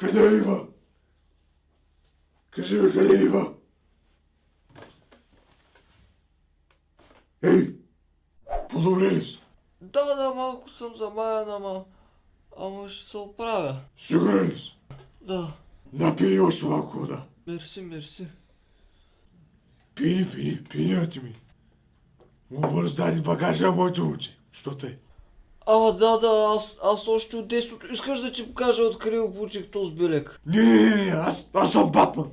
Къде е Ива? Кажи ми, къде е Ива? Ей! Подобри ли си? Да, малко съм замаян, ама ще се оправя. Сигурен ли си? Да. Напий още малко вода. Мерси. Пини, ми. Му раздаде багажа на моето момче. Що тъй? Да, аз още от детството искаш да ти покажа откъде получих този белег. Не, аз съм Батман.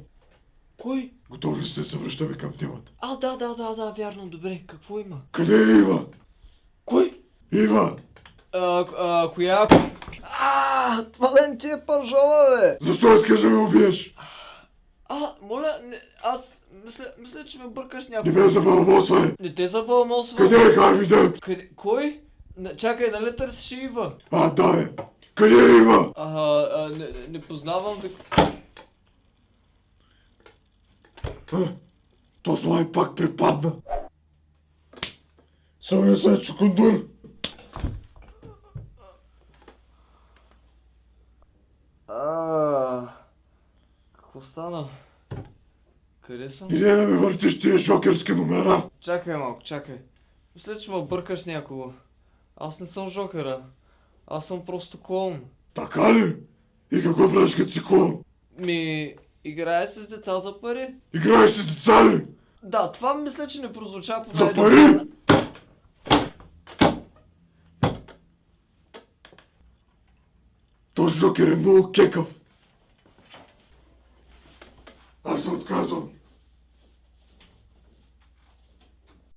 Кой? Готов ли сте да се връщаме към темата? Да, вярно, добре. Какво има? Къде е Ива? Кой? Ива! Коя? Това да не ти е пържола, бе! Защо искаш да ме убиеш? Моля, аз мисля, че ме бъркаш Не някой. ме забалмосвай! Не те забалмосва. Къде е Харвидът? Кой? Чакай, нали търсиш Ива? Да е. Къде е Ива? Не познавам да... То слай пак припадна. Соня се чукундур. Какво стана? Къде съм? Иде да ми въртиш тия жокерски номера. Чакай малко, чакай. Мисля, че ме бъркаш някого. Аз не съм жокера. Аз съм просто клоун. Така ли? И какво правиш като си клоун? Играе с деца за пари. Играеш с деца ли? Да, това мисля, че не прозвуча по За пари? Този жокер е много кекав. Аз се отказвам.